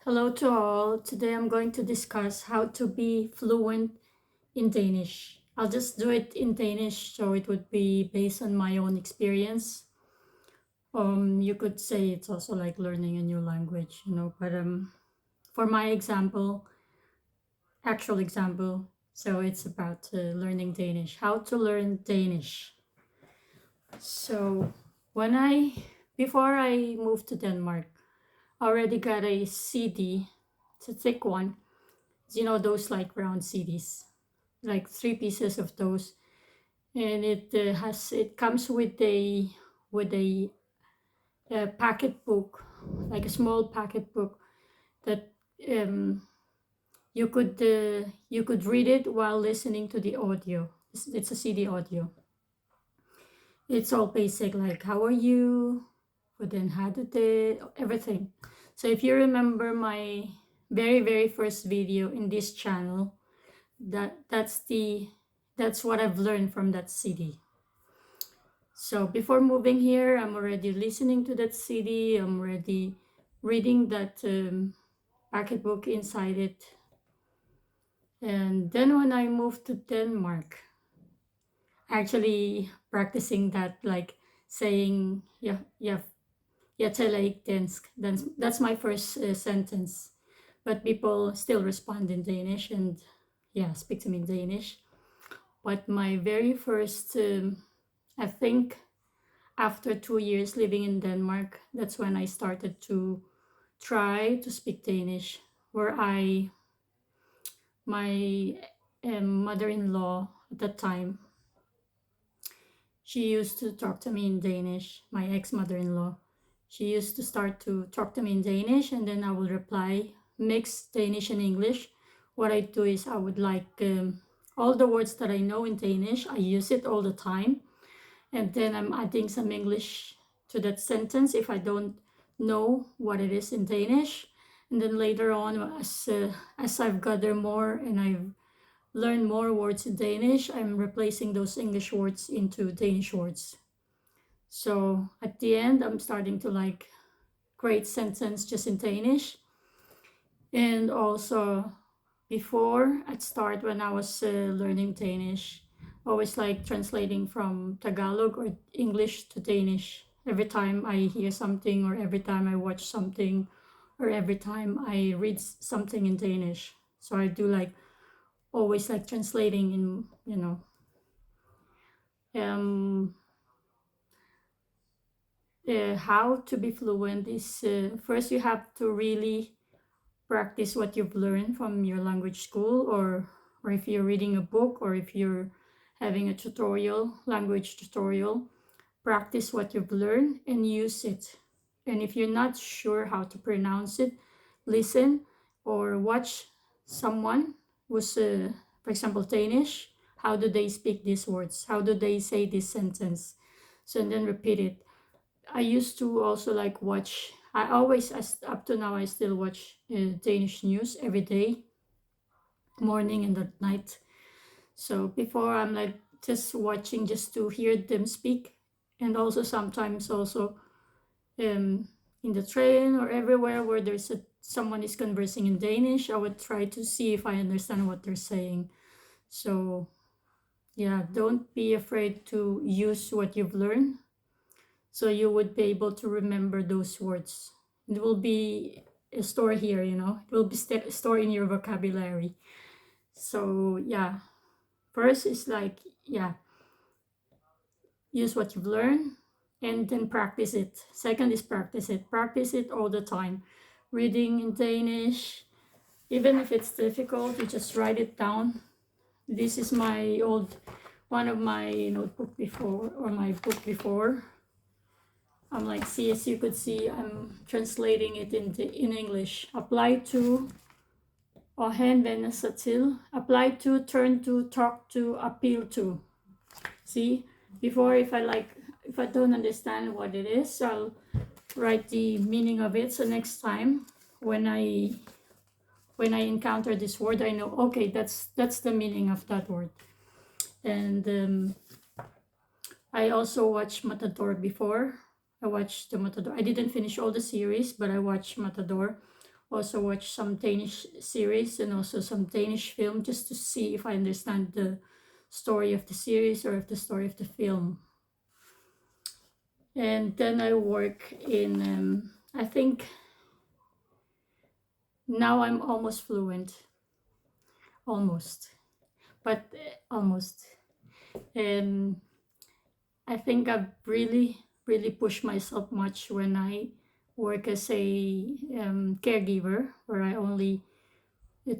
Hello to all. Today I'm going to discuss how to be fluent in Danish. I'll just do it in Danish so it would be based on my own experience. You could say it's also like learning a new language, but for my example, actual example, so it's about learning Danish. How to learn Danish. So before I moved to Denmark, I already got a CD. It's a thick one. Those like round CDs, like three pieces of those, and it comes with a packet book, like a small packet book that um, you could read it while listening to the audio. It's a CD audio. It's all basic, like how are you, but then how did it, everything. So if you remember my very first video in this channel, that's what I've learned from that CD. So before moving here, I'm already listening to that CD. I'm already reading that packet book inside it. And then when I moved to Denmark, actually practicing that, like saying yeah, yeah, jeg taler ikke dansk. That's my first sentence. But people still respond in Danish and yeah, speak to me in Danish. But my very first, I think after 2 years living in Denmark, that's when I started to try to speak Danish. My mother-in-law at that time, she used to talk to me in Danish, my ex-mother-in-law. She used to start to talk to me in Danish and then I would reply, mix Danish and English. What I do is I would all the words that I know in Danish, I use it all the time. And then I'm adding some English to that sentence if I don't know what it is in Danish. And then later on, as I've gathered more and I've learned more words in Danish, I'm replacing those English words into Danish words. So at the end, I'm starting to like great sentence just in Danish. And also before at start when I was learning Danish, always like translating from Tagalog or English to Danish every time I hear something or every time I watch something or every time I read something in Danish. So I do like always like translating in, how to be fluent is first you have to really practice what you've learned from your language school, or if you're reading a book, or if you're having a tutorial, language tutorial, practice what you've learned and use it. And if you're not sure how to pronounce it, listen or watch someone who's for example Danish. How do they speak these words? How do they say this sentence? So and then repeat it. I used to also like watch. I always, as up to now, I still watch Danish news every day, morning and at night. So before I'm like just watching just to hear them speak, and also sometimes also in the train or everywhere where someone is conversing in Danish, I would try to see if I understand what they're saying. So yeah, don't be afraid to use what you've learned so you would be able to remember those words. It will be a store here, it will be stored in your vocabulary. So yeah, first is like, yeah, use what you've learned and then practice it. Second is practice it all the time. Reading in Danish, even if it's difficult, you just write it down. This is one of my notebook before, or my book before. I'm like, see, as you could see, I'm translating it in English. Apply to, or henvende sig til. Apply to, turn to, talk to, appeal to. See, before if I don't understand what it is, I'll write the meaning of it. So next time when I encounter this word, I know, okay, that's the meaning of that word. And I also watched Matador before. I watched the Matador. I didn't finish all the series, but I watched Matador also watch some Danish series and also some Danish film just to see if I understand the story of the series or if the story of the film. And then I work in, I think now I'm almost fluent, almost, but almost. And I think I've really pushed myself much when I work as a caregiver, where I only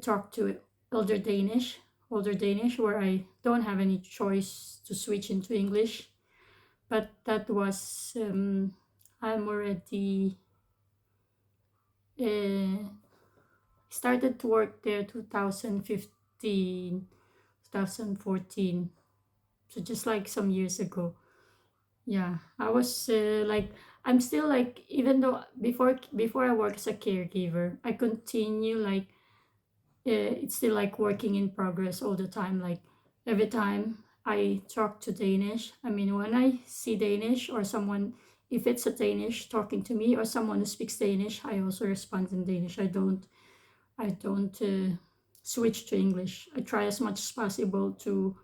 talk to older Danish, where I don't have any choice to switch into English. But that was, I'm already uh, started to work there 2015, 2014. So just like some years ago. Yeah, I was like, I'm still like, even though before I work as a caregiver, I continue like, it's still like working in progress all the time. Like every time I talk to Danish, I mean, when I see Danish or someone, if it's a Danish talking to me or someone who speaks Danish, I also respond in Danish. I don't switch to English. I try as much as possible to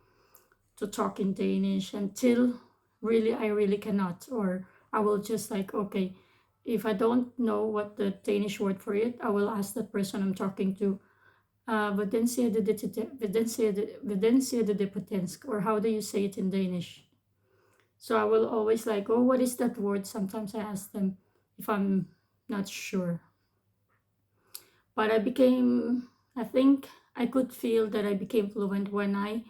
talk in Danish until really I really cannot, or I will just like, okay, if I don't know what the Danish word for it, I will ask the person I'm talking to, hvordan siger du det til hvordan siger du det på dansk, or how do you say it in Danish? So I will always like, oh, what is that word? Sometimes I ask them if I'm not sure. But I think I could feel that I became fluent when I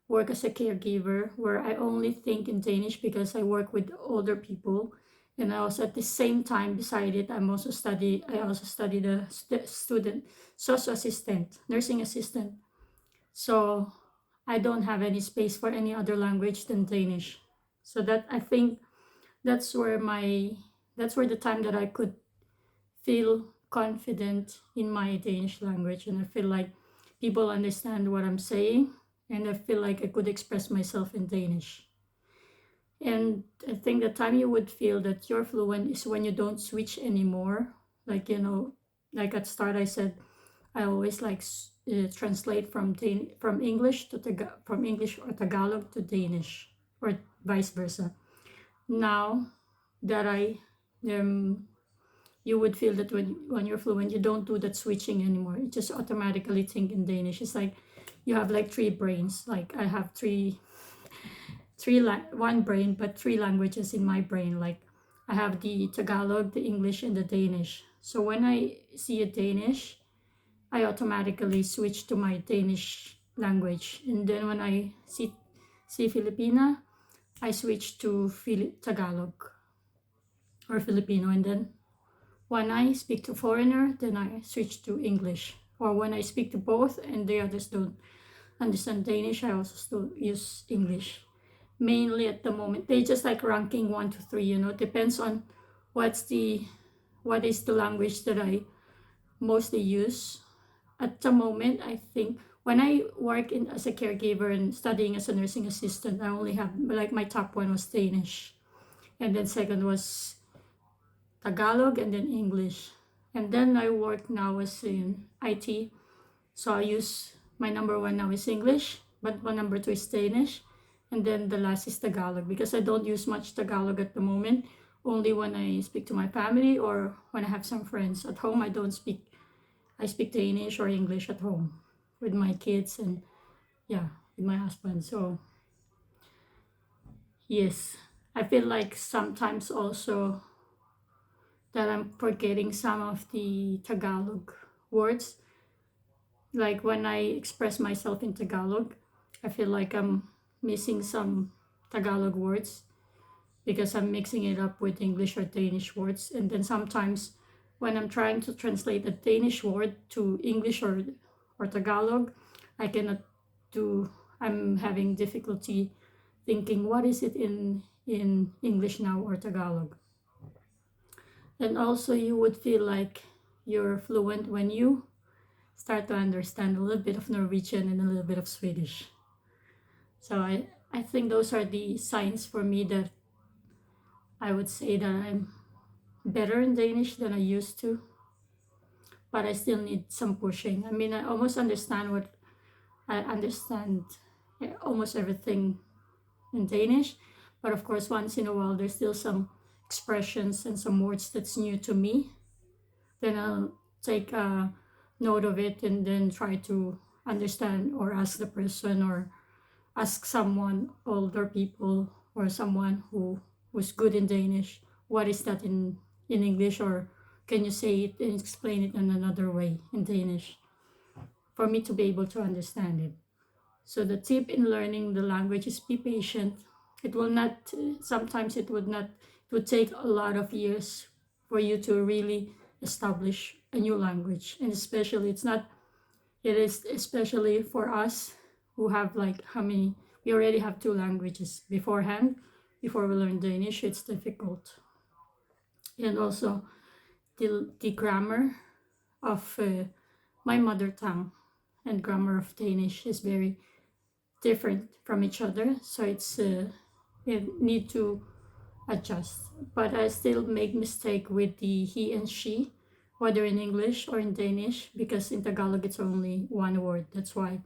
work as a caregiver, where I only think in Danish because I work with older people. And I also at the same time beside it, I also studied a student social assistant, nursing assistant. So I don't have any space for any other language than Danish. So that I think that's where my that's where the time that I could feel confident in my Danish language, and I feel like people understand what I'm saying, and I feel like I could express myself in Danish. And I think the time you would feel that you're fluent is when you don't switch anymore. Like, like at start I said, I always like translate from English to from English or Tagalog to Danish, or vice versa. Now that you would feel that when you're fluent, you don't do that switching anymore. You just automatically think in Danish. It's like you have like three brains. Like I have one brain, but three languages in my brain. Like I have the Tagalog, the English, and the Danish. So when I see a Danish, I automatically switch to my Danish language, and then when I see Filipina, I switch to Tagalog or Filipino, and then when I speak to foreigner, then I switch to English. Or when I speak to both and the others don't understand Danish, I also still use English. Mainly at the moment, they just like ranking 1 to 3. Depends on what is the language that I mostly use. At the moment, I think when I work in as a caregiver and studying as a nursing assistant, I only have like my top one was Danish, and then second was Tagalog, and then English. And then I work now as in IT. So I use my number one now is English, but my number two is Danish. And then the last is Tagalog, because I don't use much Tagalog at the moment. Only when I speak to my family or when I have some friends. At home, I speak Danish or English at home with my kids and yeah, with my husband. So yes, I feel like sometimes also that I'm forgetting some of the Tagalog words. Like when I express myself in Tagalog, I feel like I'm missing some Tagalog words because I'm mixing it up with English or Danish words. And then sometimes when I'm trying to translate a Danish word to English or Tagalog, I cannot do, I'm having difficulty thinking what is it in English now or Tagalog. And also you would feel like you're fluent when you start to understand a little bit of Norwegian and a little bit of Swedish. So I think those are the signs for me that I would say that I'm better in Danish than I used to. but I still need some pushing. I mean, I almost understand what I understand almost everything in Danish, but of course, once in a while, there's still some expressions and some words that's new to me. Then I'll take a note of it and then try to understand or ask the person or ask someone, older people or someone who's good in Danish, what is that in English, or can you say it and explain it in another way in Danish for me to be able to understand it. So the tip in learning the language is be patient. It will not, sometimes it would not, it would take a lot of years for you to really establish a new language. And especially, it's not, it is especially for us who have like how many, we already have two languages beforehand. Before we learn Danish, it's difficult. And also, the grammar of my mother tongue and grammar of Danish is very different from each other, so it's you need to adjust. But I still make mistake with the he and she, whether in English or in Danish, because in Tagalog it's only one word. That's why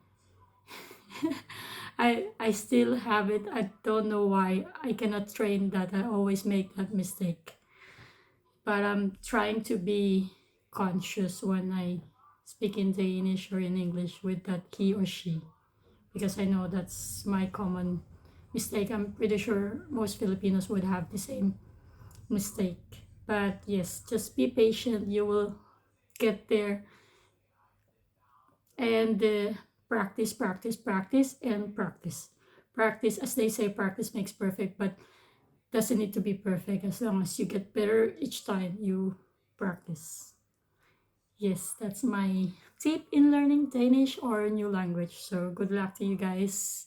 I still have it. I don't know why I cannot train that. I always make that mistake, but I'm trying to be conscious when I speak in Danish or in English with that he or she, because I know that's my common mistake. I'm pretty sure most Filipinos would have the same mistake. But yes, just be patient. You will get there, and practice, practice, practice, and practice. Practice, as they say, practice makes perfect, but doesn't need to be perfect as long as you get better each time you practice. Yes, that's my tip in learning Danish or a new language. So good luck to you guys.